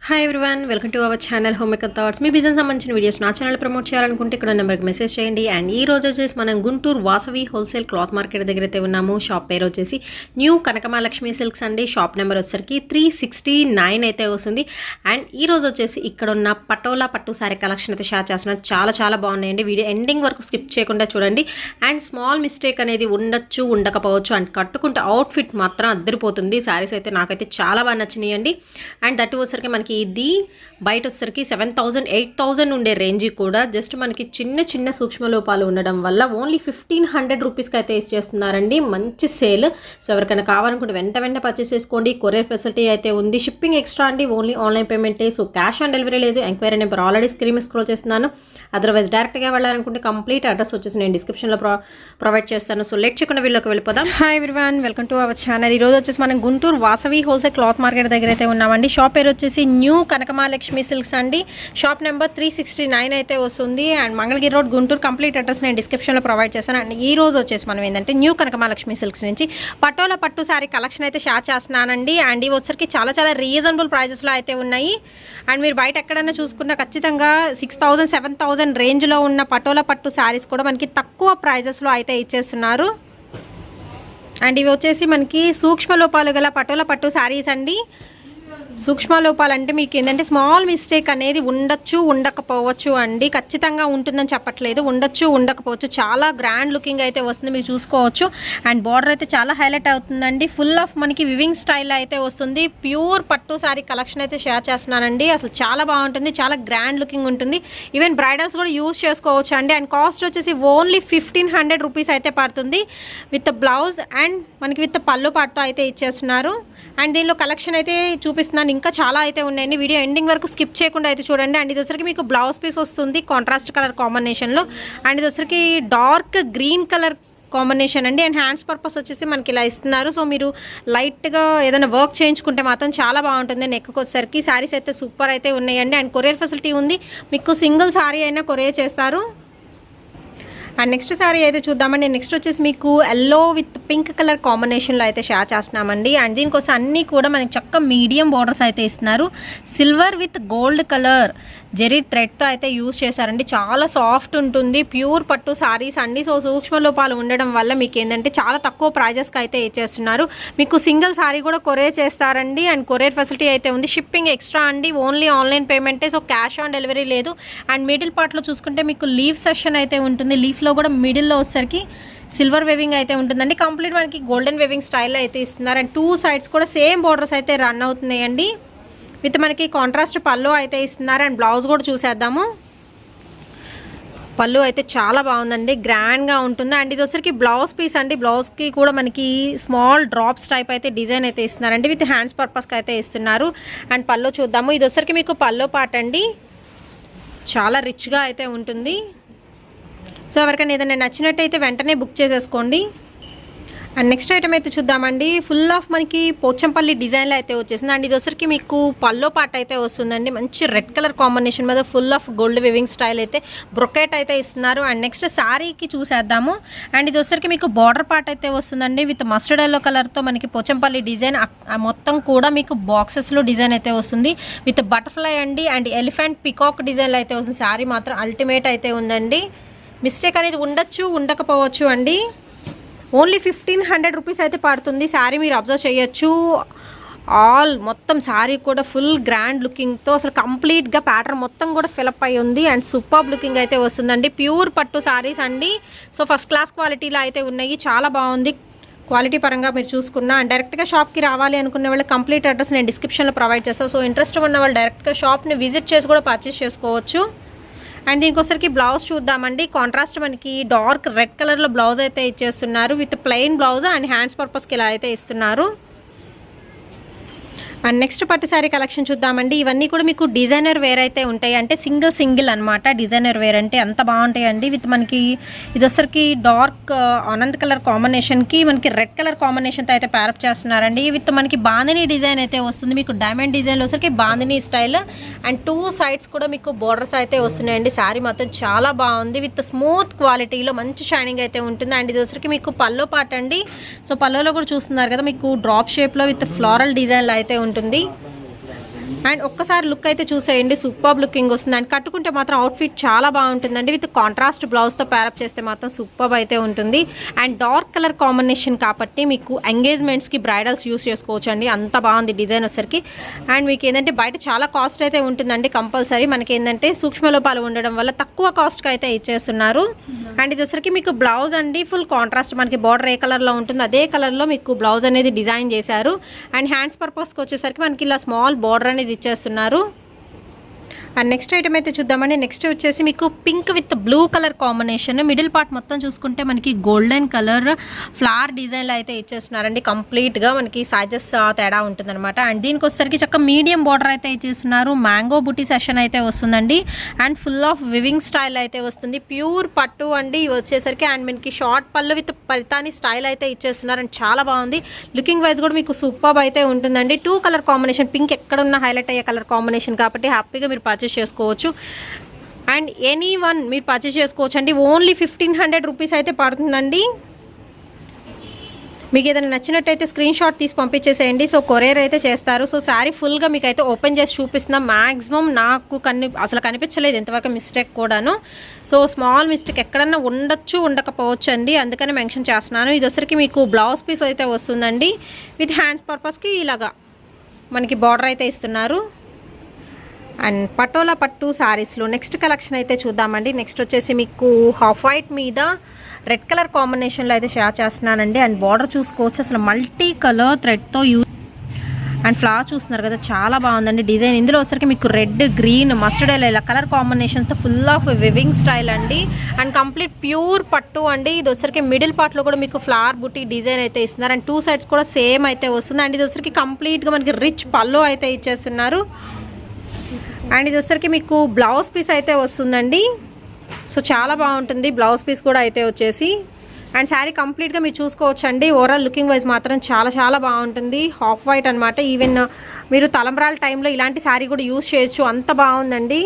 Hi everyone, welcome to our channel home maker thoughts. Me business సంబంధించిన videos నా channel promote చేయాలనుకుంటే ఇక్కడ నెంబర్కి మెసేజ్ చేయండి. అండ్ ఈ రోజు వచ్చేసి మనం Guntur Vasavi wholesale cloth market దగ్గర అయితే ఉన్నాము. షాప్ పేరు వచ్చేసి న్యూ కనకమహాలక్ష్మి సిల్క్స్ అండి. షాప్ నెంబర్ వచ్చేసరికి 369 అయితే వస్తుంది. అండ్ ఈ రోజు వచ్చేసి ఇక్కడ ఉన్న పటోలా పట్టు సారీ కలెక్షన్ అయితే షేర్ చేస్తున్నాను. చాలా బాగున్నాయండి. వీడియో ఎండింగ్ వరకు స్కిప్ చేయకుండా చూడండి. అండ్ స్మాల్ మిస్టేక్ అనేది ఉండొచ్చు, ఉండకపోవచ్చు. అండ్ కట్టుకుంటే అవుట్ఫిట్ మాత్రం అద్దరిపోతుంది. శారీస్ అయితే నాకైతే చాలా బాగా నచ్చినాయండి. అండ్ దట్ వచ్చేసరికి మనకి ఇది బయట వచ్చేసరికి 7,000 8,000 ఉండే రేంజ్ కూడా జస్ట్ మనకి చిన్న సూక్ష్మ లోపాలు ఉండడం వల్ల ఓన్లీ 1,500 రూపీస్కి అయితే ఇచ్చేస్తున్నారండి. మంచి సేల్. సో ఎవరికైనా కావాలనుకుంటే వెంట పర్చేస్ చేసుకోండి. కొరియర్ ఫెసిలిటీ అయితే ఉంది. షిప్పింగ్ ఎక్స్ట్రా అండి. ఓన్లీ ఆన్లైన్ పేమెంటే. సో క్యాష్ ఆన్ డెలివరీ లేదు. Enquiry number already screen scroll చేస్తున్నాను. అదర్వైజ్ డైరెక్ట్గా వెళ్ళాలనుకుంటే కంప్లీట్ అడ్రస్ వచ్చేసి నేను డిస్క్రిప్షన్లో ప్రొవైడ్ చేస్తాను. సో లెట్ చేయకుండా వీళ్ళకి వెళ్ళిపోదాం. Hi everyone, welcome to our channel. ఈరోజు వచ్చేసి మనం Guntur Vasavi wholesale cloth market దగ్గర అయితే ఉన్నామండి. షాప్ పేరు వచ్చేసి న్యూ కనకమహాలక్ష్మి సిల్క్స్ అండి. షాప్ నెంబర్ 369 అయితే వస్తుంది. And Mangalagiri road Guntur. Complete address నేను డిస్క్రిప్షన్లో ప్రొవైడ్ చేస్తాను. అండ్ ఈ రోజు వచ్చేసి మనం ఏంటంటే న్యూ కనకమహాలక్ష్మి సిల్క్స్ నుంచి పటోలా పట్టు సారీ కలెక్షన్ అయితే షేర్ చేస్తున్నానండి. అండ్ ఇవి వచ్చరికి చాలా రీజనబుల్ ప్రైజెస్లో అయితే ఉన్నాయి. అండ్ మీరు బయట ఎక్కడైనా చూసుకున్నా ఖచ్చితంగా 6,000 7,000 రేంజ్లో ఉన్న పటోలా పట్టు శారీస్ కూడా మనకి తక్కువ ప్రైజెస్లో అయితే ఇచ్చేస్తున్నారు. అండ్ ఇవి వచ్చేసి మనకి సూక్ష్మ లోపాలు గల పటోలా పట్టు శారీస్ అండి. సూక్ష్మ లోపాలు అంటే మీకు ఏంటంటే స్మాల్ మిస్టేక్ అనేది ఉండొచ్చు, ఉండకపోవచ్చు అండి. ఖచ్చితంగా ఉంటుందని చెప్పట్లేదు. ఉండొచ్చు, ఉండకపోవచ్చు. చాలా గ్రాండ్ లుకింగ్ అయితే వస్తుంది, మీరు చూసుకోవచ్చు. అండ్ బార్డర్ అయితే చాలా హైలైట్ అవుతుందండి. ఫుల్ ఆఫ్ మనకి వివింగ్ స్టైల్ అయితే వస్తుంది. ప్యూర్ పట్టు సారీ కలెక్షన్ అయితే షేర్ చేస్తున్నానండి. అసలు చాలా బాగుంటుంది. చాలా గ్రాండ్ లుకింగ్ ఉంటుంది. ఈవెన్ బ్రైడల్స్ కూడా యూజ్ చేసుకోవచ్చు అండి. అండ్ కాస్ట్ వచ్చేసి ఓన్లీ 1,500 రూపీస్ అయితే పడుతుంది. విత్ బ్లౌజ్ అండ్ మనకి విత్ పళ్ళు పాటుతో అయితే ఇచ్చేస్తున్నారు. అండ్ దీనిలో కలెక్షన్ అయితే చూపిస్తున్నాను. ఇంకా చాలా అయితే ఉన్నాయండి. వీడియో ఎండింగ్ వరకు స్కిప్ చేయకుండా అయితే చూడండి. అండ్ ఇది వచ్చరికి మీకు బ్లౌజ్ పీస్ వస్తుంది కాంట్రాస్ట్ కలర్ కాంబినేషన్లో. అండ్ ఇది వచ్చరికి డార్క్ గ్రీన్ కలర్ కాంబినేషన్ అండి. అండ్ హ్యాండ్స్ పర్పస్ వచ్చేసి మనకి ఇలా ఇస్తున్నారు. సో మీరు లైట్గా ఏదైనా వర్క్ చేయించుకుంటే మాత్రం చాలా బాగుంటుంది. నెక్కి వచ్చేసరికి శారీస్ అయితే సూపర్ అయితే ఉన్నాయండి. అండ్ కొరియర్ ఫెసిలిటీ ఉంది. మీకు సింగిల్ శారీ అయినా కొరియర్ చేస్తారు. అండ్ నెక్స్ట్ సారీ అయితే చూద్దామండి. నెక్స్ట్ వచ్చేసి మీకు ఎల్లో విత్ పింక్ కలర్ కాంబినేషన్లో అయితే షేర్ చేస్తున్నామండి. అండ్ దీనికోసం అన్నీ కూడా మనకి చక్క మీడియం బోర్డర్స్ అయితే ఇస్తున్నారు. Silver with gold colour zari థ్రెడ్తో అయితే యూజ్ చేశారండి. చాలా సాఫ్ట్ ఉంటుంది. ప్యూర్ పట్టు సారీస్ అండి. సో సూక్ష్మ లోపాలు ఉండడం వల్ల మీకు ఏంటంటే చాలా తక్కువ ప్రైజెస్కి అయితే ఇచ్చేస్తున్నారు. మీకు సింగిల్ సారీ కూడా కొరియర్ చేస్తారండి. అండ్ కొరియర్ ఫెసిలిటీ అయితే ఉంది. షిప్పింగ్ ఎక్స్ట్రా అండి. ఓన్లీ ఆన్లైన్ పేమెంటే. సో క్యాష్ ఆన్ డెలివరీ లేదు. అండ్ మిడిల్ పార్ట్లో చూసుకుంటే మీకు లీవ్ సెషన్ అయితే ఉంటుంది. లీఫ్లో కూడా మిడిల్లో వచ్చేసరికి సిల్వర్ వేవింగ్ అయితే ఉంటుందండి. కంప్లీట్ మనకి గోల్డెన్ వేవింగ్ స్టైల్లో అయితే ఇస్తున్నారు. అండ్ టూ సైడ్స్ కూడా సేమ్ బోర్డర్స్ అయితే రన్ అవుతున్నాయండి. విత్ మనకి కాంట్రాస్ట్ పళ్ళు అయితే ఇస్తున్నారు. అండ్ బ్లౌజ్ కూడా చూసేద్దాము. పళ్ళు అయితే చాలా బాగుందండి. గ్రాండ్గా ఉంటుంది. అండ్ ఇది వచ్చరికి బ్లౌజ్ పీస్ అండి. బ్లౌజ్కి కూడా మనకి స్మాల్ డ్రాప్స్ టైప్ అయితే డిజైన్ అయితే ఇస్తున్నారండి. విత్ హ్యాండ్స్ పర్పస్కి అయితే ఇస్తున్నారు. అండ్ పళ్ళు చూద్దాము. ఇది వచ్చరికి మీకు పళ్ళు పాట అండి. చాలా రిచ్గా అయితే ఉంటుంది. సో ఎవరికైనా ఏదైనా నచ్చినట్టయితే వెంటనే బుక్ చేసేసుకోండి. అండ్ నెక్స్ట్ ఐటమ్ అయితే చూద్దామండి. ఫుల్ ఆఫ్ మనకి పోచంపల్లి డిజైన్లో అయితే వచ్చేసింది. అండ్ ఇది వచ్చరికి మీకు పల్లో పాట అయితే వస్తుందండి. మంచి రెడ్ కలర్ కాంబినేషన్ మీద full of gold weaving style అయితే బ్రొకెట్ అయితే ఇస్తున్నారు. అండ్ నెక్స్ట్ శారీకి చూసేద్దాము. అండ్ ఇది వచ్చరికి మీకు బార్డర్ పాట అయితే వస్తుందండి. విత్ మస్టర్డ్ ఎల్లో కలర్తో మనకి పోచంపల్లి డిజైన్ మొత్తం కూడా మీకు బాక్సెస్లో డిజైన్ అయితే వస్తుంది. విత్ బటర్ఫ్లై అండి. అండ్ ఎలిఫెంట్ పికాక్ డిజైన్లో అయితే వస్తుంది. శారీ మాత్రం అల్టిమేట్ అయితే ఉందండి. మిస్టేక్ అనేది ఉండొచ్చు, ఉండకపోవచ్చు అండి. ఓన్లీ 1,500 రూపీస్ అయితే పడుతుంది. శారీ మీరు అబ్జర్వ్ చేయొచ్చు. ఆల్ మొత్తం శారీ కూడా ఫుల్ గ్రాండ్ లుకింగ్తో అసలు కంప్లీట్గా ప్యాటర్న్ మొత్తం కూడా ఫిలప్ అయి ఉంది. అండ్ సూపర్ లుకింగ్ అయితే వస్తుందండి. ప్యూర్ పట్టు శారీస్ అండి. సో ఫస్ట్ క్లాస్ క్వాలిటీలో అయితే ఉన్నాయి. చాలా బాగుంది క్వాలిటీ పరంగా మీరు చూసుకున్నా. అండ్ డైరెక్ట్గా షాప్కి రావాలి అనుకునే వాళ్ళు కంప్లీట్ అడ్రస్ నేను డిస్క్రిప్షన్లో ప్రొవైడ్ చేస్తాను. సో ఇంట్రెస్ట్ ఉన్న వాళ్ళు డైరెక్ట్గా షాప్ని విజిట్ చేసి కూడా పర్చేస్ చేసుకోవచ్చు. అండ్ దీనికోసరికి బ్లౌజ్ చూద్దామండి. కాంట్రాస్ట్ మనకి డార్క్ రెడ్ కలర్లో బ్లౌజ్ అయితే ఇచ్చేస్తున్నారు. With plain blouse and hands పర్పస్కి ఇలా అయితే ఇస్తున్నారు. అండ్ నెక్స్ట్ పట్టు శారీ కలెక్షన్ చూద్దామండి. ఇవన్నీ కూడా మీకు డిజైనర్ వేర్ అయితే ఉంటాయి. అంటే సింగిల్ అనమాట. డిజైనర్ వేర్ అంటే అంత బాగుంటాయండి. విత్ మనకి ఇది వచ్చరికి డార్క్ ఆనంద్ కలర్ కాంబినేషన్కి మనకి రెడ్ కలర్ కాంబినేషన్తో అయితే ప్యారప్ చేస్తున్నారండి. విత్ మనకి బాందినీ డిజైన్ అయితే వస్తుంది. మీకు డైమండ్ డిజైన్లో వచ్చరికి bandhani style. And two sides కూడా మీకు బోర్డర్స్ అయితే వస్తున్నాయండి. శారీ మొత్తం చాలా బాగుంది. విత్ స్మూత్ క్వాలిటీలో మంచి షైనింగ్ అయితే ఉంటుంది. అండ్ ఇది వచ్చరికి మీకు పల్లో పాట అండి. సో పల్లోలో కూడా చూస్తున్నారు కదా మీకు డ్రాప్ షేప్లో విత్ ఫ్లోరల్ డిజైన్లో అయితే ఉంటుంది. అండ్ ఒక్కసారి లుక్ అయితే చూసేయండి, సూపర్ లుకింగ్ వస్తుంది. అండ్ కట్టుకుంటే మాత్రం అవుట్ఫిట్ చాలా బాగుంటుందండి. విత్ కాంట్రాస్ట్ బ్లౌజ్తో ప్యారప్ చేస్తే మాత్రం సూపర్ అయితే ఉంటుంది. అండ్ డార్క్ కలర్ కాంబినేషన్ కాబట్టి మీకు ఎంగేజ్మెంట్స్కి బ్రైడల్స్ యూస్ చేసుకోవచ్చు అండి, అంత బాగుంది డిజైన్ వచ్చరికి. అండ్ మీకు ఏంటంటే బయట చాలా కాస్ట్ అయితే ఉంటుందండి కంపల్సరీ. మనకి ఏంటంటే సూక్ష్మలోపాలు ఉండడం వల్ల తక్కువ కాస్ట్కి అయితే ఇచ్చేస్తున్నారు. అండ్ ఇది వచ్చరికి మీకు బ్లౌజ్ అండి ఫుల్ కాంట్రాస్ట్, మనకి బార్డర్ ఏ కలర్లో ఉంటుంది అదే కలర్లో మీకు బ్లౌజ్ అనేది డిజైన్ చేశారు. అండ్ హ్యాండ్స్ పర్పస్కి వచ్చేసరికి మనకి ఇలా స్మాల్ బార్డర్ అనేది ఇచ్చేస్తున్నారు. అండ్ నెక్స్ట్ ఐటమ్ అయితే చూద్దామండి. నెక్స్ట్ వచ్చేసి మీకు pink with blue colour combination, middle part మొత్తం చూసుకుంటే మనకి గోల్డెన్ కలర్ ఫ్లవర్ డిజైన్లో అయితే ఇచ్చేస్తున్నారండి. కంప్లీట్గా మనకి సైజెస్ తేడా ఉంటుందన్నమాట. అండ్ దీనికి వచ్చేసరికి చక్క మీడియం బార్డర్ అయితే ఇచ్చేస్తున్నారు. మ్యాంగో బుట్టి సెషన్ అయితే వస్తుందండి. And full of weaving style అయితే వస్తుంది, ప్యూర్ పట్టు అండి వచ్చేసరికి. అండ్ మనకి షార్ట్ పళ్ళు విత్ పరితాని స్టైల్ అయితే ఇచ్చేస్తున్నారు. అండ్ చాలా బాగుంది, లుకింగ్ వైజ్ కూడా మీకు సూపర్ అయితే ఉంటుందండి. 2 కలర్ కాంబినేషన్, పింక్ ఎక్కడున్న హైలైట్ అయ్యే కలర్ కాంబినేషన్ కాబట్టి హ్యాపీగా మీరు పర్చేస్ చేసుకోవచ్చు. అండ్ ఎనీ వన్ మీరు పర్చేస్ చేసుకోవచ్చు అండి. ఓన్లీ 1500 రూపీస్ అయితే పడుతుందండి. మీకు ఏదైనా నచ్చినట్టయితే స్క్రీన్ షాట్ తీసి పంపించేసేయండి. సో కొరియర్ అయితే చేస్తారు. సో శారీ ఫుల్గా మీకు అయితే ఓపెన్ చేసి చూపిస్తున్నాం. మ్యాక్సిమం నాకు అసలు కనిపించలేదు ఇంతవరకు మిస్టేక్ కూడాను. సో స్మాల్ మిస్టేక్ ఎక్కడన్నా ఉండొచ్చు ఉండకపోవచ్చు అండి, అందుకని మెన్షన్ చేస్తున్నాను. ఇది వచ్చరికి మీకు బ్లౌజ్ పీస్ అయితే వస్తుందండి. విత్ హ్యాండ్స్ పర్పస్కి ఇలాగా మనకి బార్డర్ అయితే ఇస్తున్నారు. అండ్ పటోలా పట్టు శారీస్లో నెక్స్ట్ కలెక్షన్ అయితే చూద్దామండి. నెక్స్ట్ వచ్చేసి మీకు హాఫ్ వైట్ మీద రెడ్ కలర్ కాంబినేషన్లో అయితే షేర్ చేస్తున్నానండి. అండ్ బార్డర్ చూసుకోవచ్చు, అసలు మల్టీ కలర్ థ్రెడ్తో యూజ్. అండ్ ఫ్లవర్ చూస్తున్నారు కదా, చాలా బాగుందండి డిజైన్. ఇందులో వచ్చరికి మీకు రెడ్, గ్రీన్, మస్టర్డ్ ఇలా కలర్ కాంబినేషన్తో ఫుల్ ఆఫ్ వివింగ్ స్టైల్ అండి. అండ్ కంప్లీట్ ప్యూర్ పట్టు అండి. ఇది వచ్చరికి మిడిల్ పార్ట్లో కూడా మీకు ఫ్లవర్ బుట్టి డిజైన్ అయితే ఇస్తున్నారు. అండ్ 2 సైడ్స్ కూడా సేమ్ అయితే వస్తుంది. అండ్ ఇది వచ్చరికి కంప్లీట్గా మనకి రిచ్ పళ్ళు అయితే ఇచ్చేస్తున్నారు. అండ్ ఇది వచ్చరికి మీకు బ్లౌజ్ పీస్ అయితే వస్తుందండి. సో చాలా బాగుంటుంది బ్లౌజ్ పీస్ కూడా అయితే వచ్చేసి. అండ్ శారీ కంప్లీట్గా మీరు చూసుకోవచ్చు అండి. ఓవరాల్ లుకింగ్ వైజ్ మాత్రం చాలా చాలా బాగుంటుంది. హాఫ్ వైట్ అనమాట. ఈవెన్ మీరు తలంబ్రాల టైంలో ఇలాంటి శారీ కూడా యూజ్ చేయొచ్చు, అంత బాగుందండి.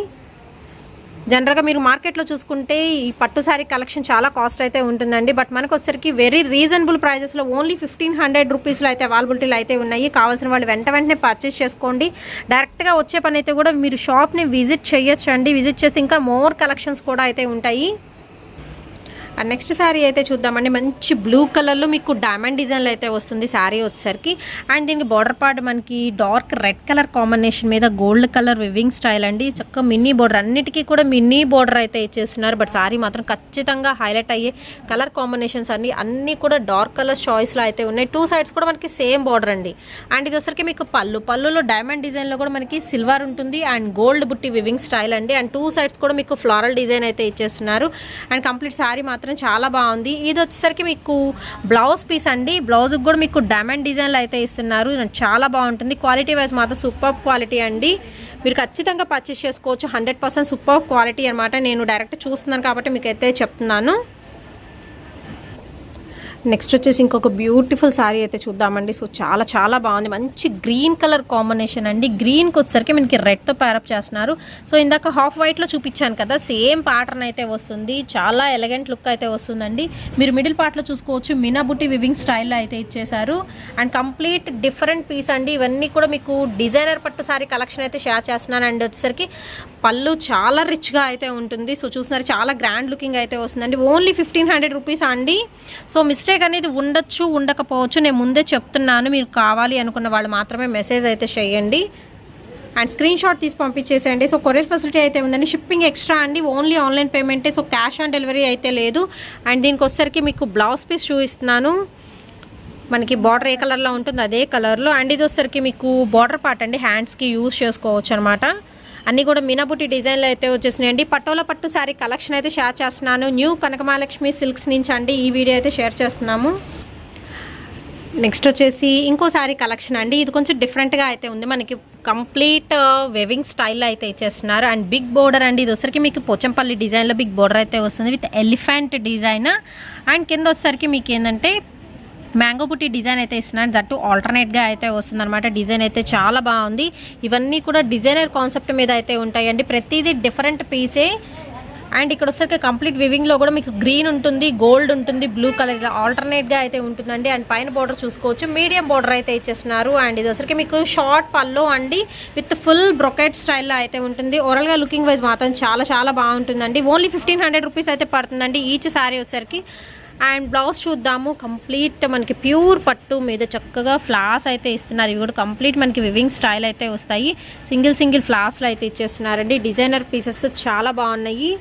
జనరల్గా మీరు మార్కెట్లో చూసుకుంటే ఈ పట్టు శారీ కలెక్షన్ చాలా కాస్ట్ అయితే ఉంటుందండి. బట్ మనకు వచ్చరికి వెరీ రీజనబుల్ ప్రైజెస్లో ఓన్లీ 1500 రూపీస్లో అయితే అవైలబిలిటీలు అయితే ఉన్నాయి. కావాల్సిన వాళ్ళు వెంటనే పర్చేస్ చేసుకోండి. డైరెక్ట్గా వచ్చే పని అయితే కూడా మీరు షాప్ని విజిట్ చేయొచ్చు అండి. విజిట్ చేస్తే ఇంకా మోర్ కలెక్షన్స్ కూడా అయితే ఉంటాయి. అండ్ నెక్స్ట్ శారీ అయితే చూద్దామండి. మంచి బ్లూ కలర్లో మీకు డైమండ్ డిజైన్లో అయితే వస్తుంది శారీ వచ్చేసరికి. అండ్ దీనికి బార్డర్ పార్ట్ మనకి డార్క్ రెడ్ కలర్ కాంబినేషన్ మీద గోల్డ్ కలర్ వివింగ్ స్టైల్ అండి. చక్కగా మినీ బార్డర్, అన్నిటికీ కూడా మినీ బార్డర్ అయితే ఇచ్చేస్తున్నారు. బట్ శారీ మాత్రం ఖచ్చితంగా హైలైట్ అయ్యే కలర్ కాంబినేషన్స్ అన్నీ కూడా డార్క్ కలర్ చాయిస్లో అయితే ఉన్నాయి. 2 సైడ్స్ కూడా మనకి సేమ్ బార్డర్ అండి. అండ్ ఇది వచ్చరికి మీకు పళ్ళులో డైమండ్ డిజైన్లో కూడా మనకి సిల్వర్ ఉంటుంది. అండ్ గోల్డ్ బుట్టి వివింగ్ స్టైల్ అండి. అండ్ 2 సైడ్స్ కూడా మీకు ఫ్లోరల్ డిజైన్ అయితే ఇచ్చేస్తున్నారు. అండ్ కంప్లీట్ శారీ మాత్రం చాలా బాగుంది. ఇది వచ్చేసరికి మీకు బ్లౌజ్ పీస్ అండి. బ్లౌజ్కి కూడా మీకు డైమండ్ డిజైన్లు అయితే ఇస్తున్నారు. చాలా బాగుంటుంది. క్వాలిటీ వైజ్ మాత్రం సూపర్ క్వాలిటీ అండి. మీరు ఖచ్చితంగా పర్చేస్ చేసుకోవచ్చు. 100% సూపర్ క్వాలిటీ అనమాట. నేను డైరెక్ట్ చూస్తున్నాను కాబట్టి మీకు అయితే చెప్తున్నాను. నెక్స్ట్ వచ్చేసి ఇంకొక బ్యూటిఫుల్ శారీ అయితే చూద్దామండి. సో చాలా చాలా బాగుంది. మంచి గ్రీన్ కలర్ కాంబినేషన్ అండి. గ్రీన్కి వచ్చేసరికి మనకి రెడ్తో ప్యారప్ చేస్తున్నారు. సో ఇందాక హాఫ్ వైట్లో చూపించాను కదా, సేమ్ ప్యాటర్న్ అయితే వస్తుంది. చాలా ఎలిగెంట్ లుక్ అయితే వస్తుందండి. మీరు మిడిల్ పార్ట్లో చూసుకోవచ్చు, మినాబుట్టి వివింగ్ స్టైల్లో అయితే ఇచ్చేసారు. అండ్ కంప్లీట్ డిఫరెంట్ పీస్ అండి. ఇవన్నీ కూడా మీకు డిజైనర్ పట్టు శారీ కలెక్షన్ అయితే షేర్ చేస్తున్నాను. అండ్ వచ్చేసరికి పళ్ళు చాలా రిచ్గా అయితే ఉంటుంది. సో చూస్తున్నారు, చాలా గ్రాండ్ లుకింగ్ అయితే వస్తుందండి. ఓన్లీ 1500 రూపీస్ అండి. సో మిస్టేక్ అనేది ఉండొచ్చు ఉండకపోవచ్చు, నేను ముందే చెప్తున్నాను. మీరు కావాలి అనుకున్న వాళ్ళు మాత్రమే మెసేజ్ అయితే చేయండి. అండ్ స్క్రీన్ షాట్ తీసి పంపించేసేయండి. సో కొరియర్ ఫెసిలిటీ అయితే ఉందండి. షిప్పింగ్ ఎక్స్ట్రా అండి. ఓన్లీ ఆన్లైన్ పేమెంటే. సో క్యాష్ ఆన్ డెలివరీ అయితే లేదు. అండ్ దీనికి వచ్చేసరికి మీకు బ్లౌజ్ పీస్ చూపిస్తున్నాను. మనకి బార్డర్ ఏ కలర్లో ఉంటుంది అదే కలర్లో. అండ్ ఇది వచ్చేసరికి మీకు బార్డర్ పార్ట్ అండి. హ్యాండ్స్కి యూజ్ చేసుకోవచ్చు అనమాట. అన్నీ కూడా మీనాబుట్టి డిజైన్లో అయితే వచ్చేసినాయండి. పటోలా పట్టు శారీ కలెక్షన్ అయితే షేర్ చేస్తున్నాను. న్యూ కనకమహాలక్ష్మి సిల్క్స్ నుంచి అండి ఈ వీడియో అయితే షేర్ చేస్తున్నాము. నెక్స్ట్ వచ్చేసి ఇంకో శారీ కలెక్షన్ అండి. ఇది కొంచెం డిఫరెంట్గా అయితే ఉంది. మనకి కంప్లీట్ వెవింగ్ స్టైల్లో అయితే ఇచ్చేస్తున్నారు. అండ్ బిగ్ బోర్డర్ అండి. ఇది వచ్చరికి మీకు పోచంపల్లి డిజైన్లో బిగ్ బోర్డర్ అయితే వస్తుంది విత్ ఎలిఫెంట్ డిజైన్. అండ్ కింద వచ్చేసరికి మీకు ఏంటంటే మ్యాంగో బుట్టి డిజైన్ అయితే ఇస్తున్నాను. దట్టు ఆల్టర్నేట్గా అయితే వస్తుందన్నమాట. డిజైన్ అయితే చాలా బాగుంది. ఇవన్నీ కూడా డిజైనర్ కాన్సెప్ట్ మీద అయితే ఉంటాయండి. ప్రతిదీ డిఫరెంట్ పీసే. అండ్ ఇక్కడ వచ్చేసరికి కంప్లీట్ వివింగ్లో కూడా మీకు గ్రీన్ ఉంటుంది, గోల్డ్ ఉంటుంది, బ్లూ కలర్ ఇలా ఆల్టర్నేట్గా అయితే ఉంటుందండి. అండ్ పైన బార్డర్ చూసుకోవచ్చు, మీడియం బార్డర్ అయితే ఇచ్చేస్తున్నారు. అండ్ ఇది వచ్చరికి మీకు షార్ట్ పల్లో అండి విత్ ఫుల్ బ్రొకెట్ స్టైల్లో అయితే ఉంటుంది. ఓవరాల్గా లుకింగ్ వైజ్ మాత్రం చాలా చాలా బాగుంటుందండి. ఓన్లీ 1500 రూపీస్ అయితే పడుతుందండి ఈచ్ శారీ వచ్చేసరికి. అండ్ బ్లౌజ్ చూద్దాము. కంప్లీట్ మనకి ప్యూర్ పట్టు మీద చక్కగా ఫ్లాస్ అయితే ఇస్తున్నారు. ఇవి కూడా కంప్లీట్ మనకి వివింగ్ స్టైల్ అయితే వస్తాయి. సింగిల్ ఫ్లాస్లో అయితే ఇచ్చేస్తున్నారండి. డిజైనర్ పీసెస్ చాలా బాగున్నాయి.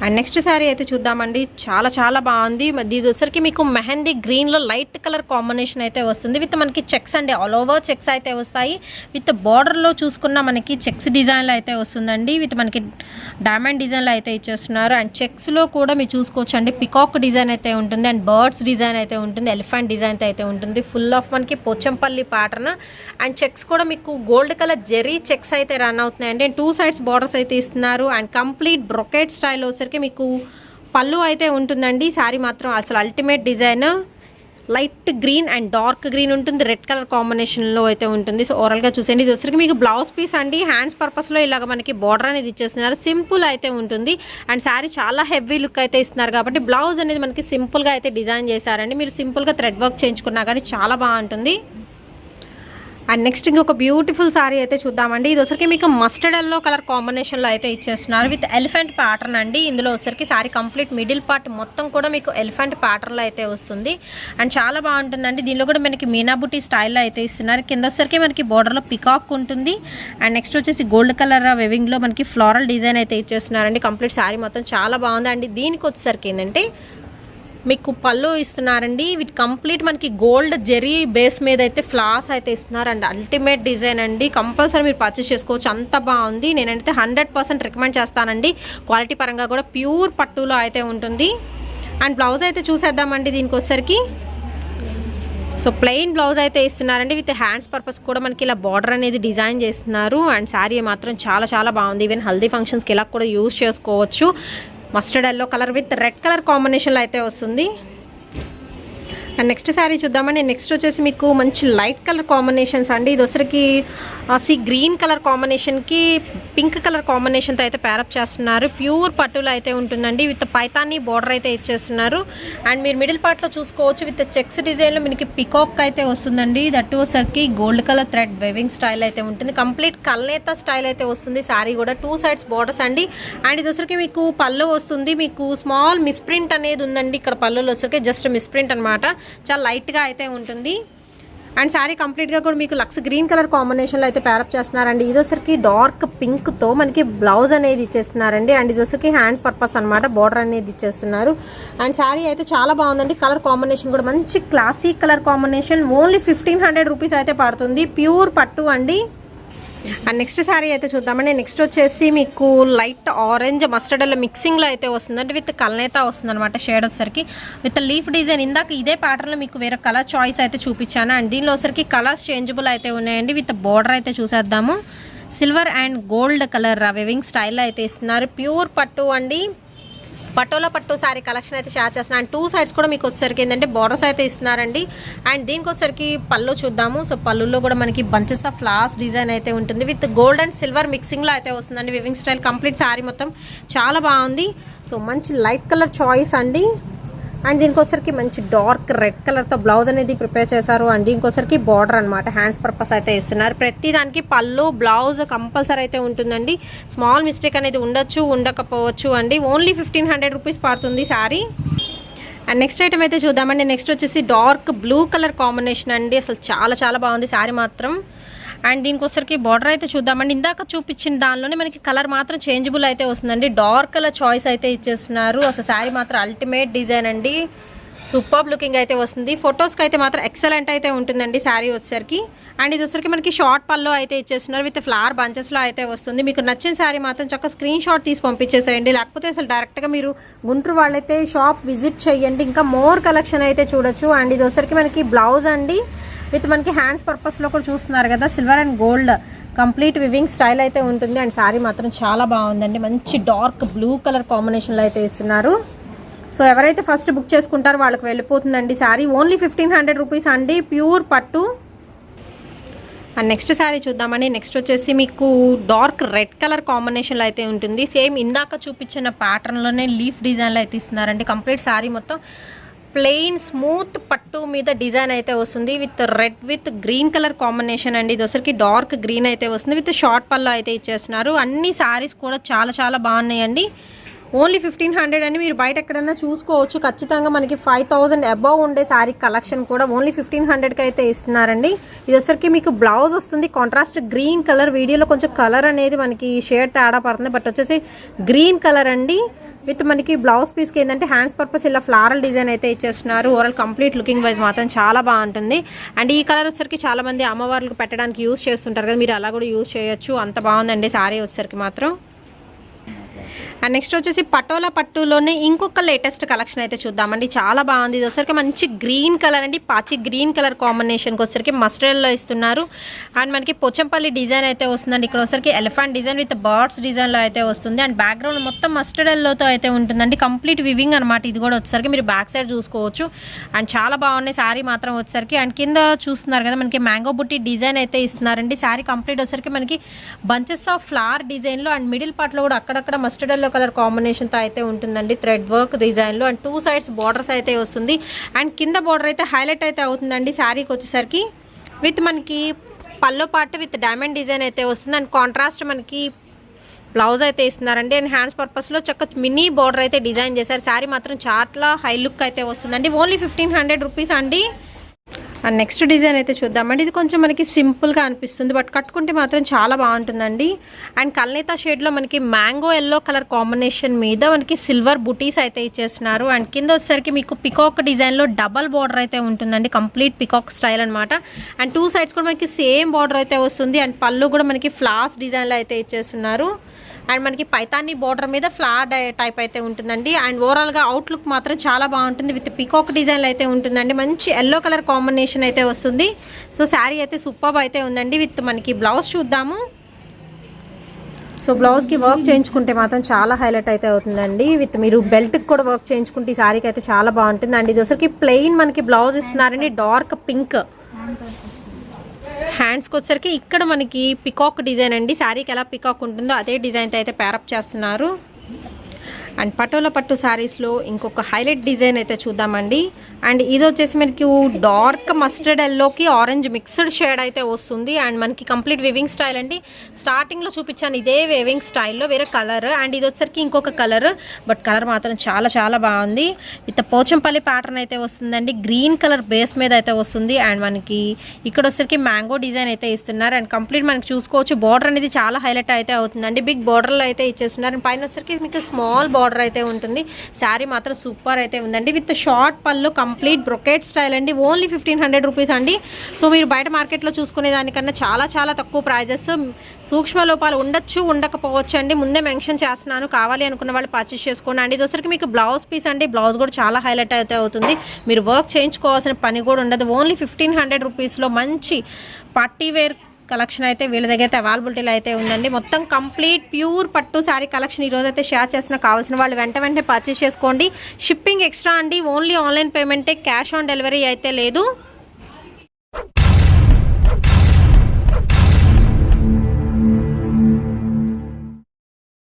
అండ్ నెక్స్ట్ శారీ అయితే చూద్దామండి. చాలా చాలా బాగుంది. ఇది వచ్చరికి మీకు మెహందీ గ్రీన్లో లైట్ కలర్ కాంబినేషన్ అయితే వస్తుంది. విత్ మనకి చెక్స్ అండి, ఆల్ ఓవర్ చెక్స్ అయితే వస్తాయి. విత్ బార్డర్లో చూసుకున్న మనకి చెక్స్ డిజైన్లో అయితే వస్తుందండి. విత్ మనకి డైమండ్ డిజైన్లో అయితే ఇచ్చేస్తున్నారు. అండ్ చెక్స్లో కూడా మీరు చూసుకోవచ్చు అండి, పికాక్ డిజైన్ అయితే ఉంటుంది. అండ్ బర్డ్స్ డిజైన్ అయితే ఉంటుంది, ఎలిఫెంట్ డిజైన్ అయితే ఉంటుంది. ఫుల్ ఆఫ్ మనకి పోచంపల్లి ప్యాటర్న్. అండ్ చెక్స్ కూడా మీకు గోల్డ్ కలర్ జెరీ చెక్స్ అయితే రన్ అవుతున్నాయండి. అండ్ 2 సైడ్స్ బార్డర్స్ అయితే ఇస్తున్నారు. అండ్ కంప్లీట్ బ్రొకెట్ స్టైల్ వచ్చేసరికి మీకు పళ్ళు అయితే ఉంటుందండి. శారీ మాత్రం అసలు ultimate design. Light green and dark green ఉంటుంది, రెడ్ కలర్ కాంబినేషన్లో అయితే ఉంటుంది. సో ఓవరాల్గా చూసేయండి. ఇది వచ్చరికి మీకు బ్లౌజ్ పీస్ అండి. హ్యాండ్స్ పర్పస్లో ఇలాగ మనకి బార్డర్ అనేది ఇచ్చేస్తున్నారు. సింపుల్ అయితే ఉంటుంది. అండ్ శారీ చాలా హెవీ లుక్ అయితే ఇస్తున్నారు కాబట్టి బ్లౌజ్ అనేది మనకి సింపుల్గా అయితే డిజైన్ చేశారండి. మీరు సింపుల్గా థ్రెడ్ వర్క్ చేయించుకున్నా కానీ చాలా బాగుంటుంది. అండ్ నెక్స్ట్ ఇంకొక బ్యూటిఫుల్ సారీ అయితే చూద్దామండి. ఇది వచ్చరికి మీకు మస్టర్డ్ ఎల్లో కలర్ కాంబినేషన్లో అయితే ఇచ్చేస్తున్నారు. విత్ ఎలిఫెంట్ ప్యాటర్న్ అండి. ఇందులో వచ్చరికి సారీ కంప్లీట్ మిడిల్ పార్ట్ మొత్తం కూడా మీకు ఎలిఫెంట్ ప్యాటర్న్లో అయితే వస్తుంది. అండ్ చాలా బాగుంటుందండి. దీనిలో కూడా మనకి మీనాబుటీ స్టైల్లో అయితే ఇస్తున్నారు. కింద వచ్చరికి మనకి బార్డర్లో పికాక్ ఉంటుంది. అండ్ నెక్స్ట్ వచ్చేసి గోల్డ్ కలర్ వెవింగ్లో మనకి ఫ్లోరల్ డిజైన్ అయితే ఇచ్చేస్తున్నారండి. కంప్లీట్ సారీ మొత్తం చాలా బాగుంది. అండి దీనికి వచ్చేసరికి ఏంటంటే మీకు పళ్ళు ఇస్తున్నారండి. వీటి కంప్లీట్ మనకి గోల్డ్ జెరీ బేస్ మీద అయితే ఫ్లాస్ అయితే ఇస్తున్నారు. అండ్ అల్టిమేట్ డిజైన్ అండి. కంపల్సరీ మీరు పర్చేస్ చేసుకోవచ్చు, అంత బాగుంది. నేనైతే 100% రికమెండ్ చేస్తానండి. క్వాలిటీ పరంగా కూడా ప్యూర్ పట్టులో అయితే ఉంటుంది. అండ్ బ్లౌజ్ అయితే చూసేద్దామండి. దీనికి వచ్చేసరికి సో ప్లెయిన్ బ్లౌజ్ అయితే ఇస్తున్నారండి. విత్ హ్యాండ్స్ పర్పస్ కూడా మనకి ఇలా బార్డర్ అనేది డిజైన్ చేస్తున్నారు. అండ్ శారీ మాత్రం చాలా చాలా బాగుంది. ఈవెన్ హల్దీ ఫంక్షన్స్కి ఇలా కూడా యూజ్ చేసుకోవచ్చు. Mustard yellow colour with red colour కాంబినేషన్లో అయితే వస్తుంది. అండ్ నెక్స్ట్ శారీ చూద్దామండి. నెక్స్ట్ వచ్చేసి మీకు మంచి లైట్ కలర్ కాంబినేషన్స్ అండి. ఇది వచ్చరికి గ్రీన్ కలర్ కాంబినేషన్కి పింక్ కలర్ కాంబినేషన్తో అయితే ప్యారప్ చేస్తున్నారు. ప్యూర్ పట్టులో అయితే ఉంటుందండి. విత్ పైతాని బార్డర్ అయితే ఇచ్చేస్తున్నారు. అండ్ మీరు మిడిల్ పార్ట్లో చూసుకోవచ్చు విత్ చెక్స్ డిజైన్లో మీకు పికాక్ అయితే వస్తుందండి. దట్టు వచ్చరికి gold colour thread weaving style అయితే ఉంటుంది. కంప్లీట్ కల్నేత స్టైల్ అయితే వస్తుంది. శారీ కూడా 2 సైడ్స్ బార్డర్స్ అండి. అండ్ ఇది వచ్చరికి మీకు పళ్ళు వస్తుంది. మీకు స్మాల్ మిస్ప్రింట్ అనేది ఉందండి. ఇక్కడ పళ్ళులో వచ్చరికి జస్ట్ మిస్ప్రింట్ అనమాట. చాలా లైట్గా అయితే ఉంటుంది. అండ్ శారీ కంప్లీట్గా కూడా మీకు లక్స్ గ్రీన్ కలర్ కాంబినేషన్లో అయితే ప్యారప్ చేస్తున్నారండి. ఇది వచ్చరికి డార్క్ పింక్తో మనకి బ్లౌజ్ అనేది ఇచ్చేస్తున్నారండి. అండ్ ఇది వచ్చరికి హ్యాండ్ పర్పస్ అనమాట, బార్డర్ అనేది ఇచ్చేస్తున్నారు. అండ్ శారీ అయితే చాలా బాగుందండి. కలర్ కాంబినేషన్ కూడా మంచి classic colour combination. Only 1500 rupees అయితే పడుతుంది. ప్యూర్ పట్టు అండి. అండ్ నెక్స్ట్ శారీ అయితే చూద్దామండి. నెక్స్ట్ వచ్చేసి మీకు లైట్ ఆరెంజ్ మస్టర్డ్ ఎల్లో మిక్సింగ్లో అయితే వస్తుందండి. విత్ కల్నేత వస్తుంది అనమాట షేడ్ వచ్చరికి. With leaf design. ఇందాక ఇదే ప్యాటర్న్లో మీకు వేరే కలర్ చాయిస్ అయితే చూపించాను. అండ్ దీనిలో వచ్చరికి కలర్స్ చేంజబుల్ అయితే ఉన్నాయండి. విత్ బార్డర్ అయితే చూసేద్దాము. Silver and gold colour weaving స్టైల్లో అయితే ఇస్తున్నారు. ప్యూర్ పట్టు అండి. పటోలా పట్టు శారీ కలెక్షన్ అయితే షేర్ చేస్తున్నాను. అండ్ 2 సైడ్స్ కూడా మీకు వచ్చేసరికి ఏంటంటే బార్డర్స్ అయితే ఇస్తున్నారండి. అండ్ దీనికి వచ్చేసరికి పళ్ళు చూద్దాము. సో పళ్ళులో కూడా మనకి బంచెస్ ఆఫ్ ఫ్లవర్స్ డిజైన్ అయితే ఉంటుంది. విత్ గోల్డ్ అండ్ సిల్వర్ మిక్సింగ్లో అయితే వస్తుందండి. వివింగ్ స్టైల్ కంప్లీట్ శారీ మొత్తం చాలా బాగుంది. సో మంచి లైట్ కలర్ చాయిస్ అండి. అండ్ దీనికి వచ్చరికి మంచి డార్క్ రెడ్ కలర్తో బ్లౌజ్ అనేది ప్రిపేర్ చేశారు. అండ్ దీనికి వచ్చరికి బార్డర్ అనమాట, హ్యాండ్స్ పర్పస్ అయితే ఇస్తున్నారు. ప్రతి దానికి పళ్ళు బ్లౌజ్ కంపల్సరీ అయితే ఉంటుందండి. స్మాల్ మిస్టేక్ అనేది ఉండొచ్చు, ఉండకపోవచ్చు అండి. ఓన్లీ 1500 రూపీస్ పడుతుంది శారీ. అండ్ నెక్స్ట్ ఐటమ్ అయితే చూద్దామండి. నెక్స్ట్ వచ్చేసి డార్క్ బ్లూ కలర్ కాంబినేషన్ అండి. అసలు చాలా చాలా బాగుంది శారీ మాత్రం. అండ్ దీనికి వచ్చరికి బార్డర్ అయితే చూద్దామండి. ఇందాక చూపించిన దానిలోనే మనకి కలర్ మాత్రం చేంజబుల్ అయితే వస్తుందండి. డార్క్ కలర్ చాయిస్ అయితే ఇచ్చేస్తున్నారు. అసలు శారీ మాత్రం అల్టిమేట్ డిజైన్ అండి. సూపర్ లుకింగ్ అయితే వస్తుంది. ఫొటోస్కి అయితే మాత్రం ఎక్సలెంట్ అయితే ఉంటుందండి శారీ వచ్చేసరికి. అండ్ ఇది వచ్చరికి మనకి షార్ట్ పల్లో అయితే ఇచ్చేస్తున్నారు. విత్ ఫ్లవర్ బంచెస్లో అయితే వస్తుంది. మీకు నచ్చిన శారీ మాత్రం చక్కగా స్క్రీన్ షాట్ తీసి పంపించేసేయండి. లేకపోతే అసలు డైరెక్ట్గా మీరు గుంటూరు వాళ్ళైతే షాప్ విజిట్ చేయండి. ఇంకా మోర్ కలెక్షన్ అయితే చూడొచ్చు. అండ్ ఇది వచ్చరికి మనకి బ్లౌజ్ అండి. విత్ మనకి హ్యాండ్స్ పర్పస్లో కూడా చూస్తున్నారు కదా, silver and gold complete weaving style అయితే ఉంటుంది. అండ్ శారీ మాత్రం చాలా బాగుందండి. మంచి డార్క్ బ్లూ కలర్ కాంబినేషన్లో అయితే ఇస్తున్నారు. సో ఎవరైతే ఫస్ట్ బుక్ చేసుకుంటారో వాళ్ళకి వెళ్ళిపోతుందండి శారీ. ఓన్లీ 1500 రూపీస్ అండి. ప్యూర్ పట్టు. అండ్ నెక్స్ట్ శారీ చూద్దామండి. నెక్స్ట్ వచ్చేసి మీకు డార్క్ రెడ్ కలర్ కాంబినేషన్లో అయితే ఉంటుంది. సేమ్ ఇందాక చూపించిన ప్యాటర్న్లోనే లీఫ్ డిజైన్లో అయితే ఇస్తున్నారండి. కంప్లీట్ శారీ మొత్తం ప్లెయిన్ స్మూత్ పట్టు మీద డిజైన్ అయితే వస్తుంది with red with green colour combination అండి. ఇది వచ్చరికి డార్క్ గ్రీన్ అయితే వస్తుంది విత్ షార్ట్ పల్లో అయితే ఇచ్చేస్తున్నారు. అన్ని శారీస్ కూడా చాలా చాలా బాగున్నాయండి. ఓన్లీ 1500 అండి. మీరు బయట ఎక్కడన్నా చూసుకోవచ్చు. ఖచ్చితంగా మనకి 5000 అబవ్ ఉండే శారీ కలెక్షన్ కూడా ఓన్లీ 1500కి అయితే ఇస్తున్నారండి. ఇది వచ్చరికి మీకు బ్లౌజ్ వస్తుంది కాంట్రాస్ట్ గ్రీన్ కలర్. వీడియోలో కొంచెం కలర్ అనేది మనకి షేడ్ తేడా పడుతుంది, బట్ వచ్చేసి గ్రీన్ కలర్ అండి. విత్ మనకి బ్లౌజ్ పీస్కి ఏంటంటే హ్యాండ్స్ పర్పస్ ఇలా ఫ్లారల్ డిజైన్ అయితే ఇచ్చేస్తున్నారు. ఓవరాల్ కంప్లీట్ లుకింగ్ వైజ్ మాత్రం చాలా బాగుంటుంది. అండ్ ఈ కలర్ వచ్చరికి చాలా మంది అమ్మవార్లకు పెట్టడానికి యూజ్ చేస్తుంటారు కదా, మీరు అలా కూడా యూజ్ చేయొచ్చు. అంత బాగుందండి శారీ వచ్చరికి మాత్రం. అండ్ నెక్స్ట్ వచ్చేసి పటోలా పట్టులోనే ఇంకొక లేటెస్ట్ కలెక్షన్ అయితే చూద్దామండి. చాలా బాగుంది. ఇది వచ్చరికి మంచి గ్రీన్ కలర్ అండి, పాచి గ్రీన్ కలర్ కాంబినేషన్కి వచ్చరికి మస్టర్డ్లో ఇస్తున్నారు. అండ్ మనకి పోచంపల్లి డిజైన్ అయితే వస్తుందండి. ఇక్కడ వచ్చరికి ఎలిఫెంట్ డిజైన్ విత్ బర్డ్స్ డిజైన్లో అయితే వస్తుంది. అండ్ బ్యాక్గ్రౌండ్ మొత్తం మస్టర్డ్లోతో అయితే ఉంటుందండి. కంప్లీట్ వివింగ్ అనమాట. ఇది కూడా వచ్చరికి మీరు బ్యాక్ సైడ్ చూసుకోవచ్చు. అండ్ చాలా బాగున్నాయి శారీ మాత్రం వచ్చరికి. అండ్ కింద చూస్తున్నారు కదా మనకి మ్యాంగో బుట్టి డిజైన్ అయితే ఇస్తున్నారండి. శారీ కంప్లీట్ వచ్చరికి మనకి బంచెస్ ఆఫ్ ఫ్లవర్ డిజైన్లో అండ్ మిడిల్ పార్ట్లో కూడా అక్కడక్కడ మస్టర్డ్ కలర్ కాంబినేషన్తో అయితే ఉంటుందండి. థ్రెడ్ వర్క్ డిజైన్లో అండ్ 2 సైడ్స్ బార్డర్స్ అయితే వస్తుంది. అండ్ కింద బార్డర్ అయితే హైలైట్ అయితే అవుతుందండి శారీకి వచ్చేసరికి. విత్ మనకి పల్లో పార్ట్ విత్ డైమండ్ డిజైన్ అయితే వస్తుంది. అండ్ కాంట్రాస్ట్ మనకి బ్లౌజ్ అయితే ఇస్తున్నారండి. అండ్ హ్యాండ్స్ పర్పస్లో చక్క మినీ బార్డర్ అయితే డిజైన్ చేశారు. శారీ మాత్రం చాలా హై లుక్ అయితే వస్తుందండి. ఓన్లీ 1500 రూపీస్ అండి. అండ్ నెక్స్ట్ డిజైన్ అయితే చూద్దామండి. ఇది కొంచెం మనకి సింపుల్గా అనిపిస్తుంది, బట్ కట్టుకుంటే మాత్రం చాలా బాగుంటుందండి. అండ్ కల్నేతా షేడ్లో మనకి మ్యాంగో ఎల్లో కలర్ కాంబినేషన్ మీద మనకి సిల్వర్ బుటీస్ అయితే ఇచ్చేస్తున్నారు. అండ్ కింద వచ్చేసరికి మీకు పికాక్ డిజైన్లో డబల్ బార్డర్ అయితే ఉంటుందండి. కంప్లీట్ పికాక్ స్టైల్ అనమాట. అండ్ 2 సైడ్స్ కూడా మనకి సేమ్ బార్డర్ అయితే వస్తుంది. అండ్ పళ్ళు కూడా మనకి ఫ్లాస్ డిజైన్లో అయితే ఇచ్చేస్తున్నారు. అండ్ మనకి పైతాని బార్డర్ మీద ఫ్లార్ టైప్ అయితే ఉంటుందండి. అండ్ ఓవరాల్గా అవుట్లుక్ మాత్రం చాలా బాగుంటుంది. విత్ పికాక్ డిజైన్లో అయితే ఉంటుందండి. మంచి ఎల్లో కలర్ కాంబినేషన్ అయితే వస్తుంది. సో శారీ అయితే సూపర్బ్ అయితే ఉందండి. విత్ మనకి బ్లౌజ్ చూద్దాము. సో బ్లౌజ్కి వర్క్ చేయించుకుంటే మాత్రం చాలా హైలైట్ అయితే అవుతుందండి. విత్ మీరు బెల్ట్కి కూడా వర్క్ చేయించుకుంటే ఈ శారీకి అయితే చాలా బాగుంటుంది. అండ్ ఇది వచ్చరికి ప్లెయిన్ మనకి బ్లౌజ్ ఇస్తున్నారండి. డార్క్ పింక్ హ్యాండ్స్కి వచ్చరికి ఇక్కడ మనకి పికాక్ డిజైన్ అండి. శారీకి ఎలా పికాక్ ఉంటుందో అదే డిజైన్తో అయితే పేరప్ చేస్తున్నారు. అండ్ పటోలా పట్టు శారీస్లో ఇంకొక హైలైట్ డిజైన్ అయితే చూద్దామండి. అండ్ ఇది వచ్చేసి మనకి డార్క్ మస్టర్డ్ ఎల్లోకి ఆరెంజ్ మిక్స్డ్ షేడ్ అయితే వస్తుంది. అండ్ మనకి కంప్లీట్ వివింగ్ స్టైల్ అండి. స్టార్టింగ్లో చూపించాను ఇదే వివింగ్ స్టైల్లో వేరే కలర్. అండ్ ఇది వచ్చరికి ఇంకొక కలర్, బట్ కలర్ మాత్రం చాలా చాలా బాగుంది. విత్ పోచంపల్లి ప్యాటర్న్ అయితే వస్తుందండి. గ్రీన్ కలర్ బేస్ మీద అయితే వస్తుంది. అండ్ మనకి ఇక్కడ వచ్చరికి మ్యాంగో డిజైన్ అయితే ఇస్తున్నారు. అండ్ కంప్లీట్ మనకి చూసుకోవచ్చు బార్డర్ అనేది చాలా హైలైట్ అయితే అవుతుందండి. బిగ్ బార్డర్లో అయితే ఇచ్చేస్తున్నారు. అండ్ పైన వచ్చరికి మీకు స్మాల్ బార్డర్ అయితే ఉంటుంది. శారీ మాత్రం సూపర్ అయితే ఉందండి. విత్ షార్ట్ పళ్ళు కంప్లీట్ బ్రొకేట్ స్టైల్ అండి. ఓన్లీ 1500 రూపీస్ అండి. సో మీరు బయట మార్కెట్లో చూసుకునే దానికన్నా చాలా చాలా తక్కువ ప్రైజెస్. సూక్ష్మ లోపాలు ఉండొచ్చు, ఉండకపోవచ్చు అండి. ముందే మెన్షన్ చేస్తున్నాను. కావాలి అనుకున్న వాళ్ళు పర్చేస్ చేసుకోండి. అండి ఇదొసరికి మీకు బ్లౌజ్ పీస్ అండి. బ్లౌజ్ కూడా చాలా హైలైట్ అయితే అవుతుంది. మీరు వర్క్ చేయించుకోవాల్సిన పని కూడా ఉండదు. ఓన్లీ 1500 రూపీస్లో మంచి పార్టీ వేర్ కలెక్షన్ అయితే వీళ్ళ దగ్గర అయితే అవైలబిలిటీలో అయితే ఉందండి. మొత్తం కంప్లీట్ ప్యూర్ పట్టు శారీ కలెక్షన్ ఈరోజు అయితే షేర్ చేసిన. కావాల్సిన వాళ్ళు వెంటనే పర్చేస్ చేసుకోండి. షిప్పింగ్ ఎక్స్ట్రా అండి. ఓన్లీ ఆన్లైన్ పేమెంటే, క్యాష్ ఆన్ డెలివరీ అయితే లేదు.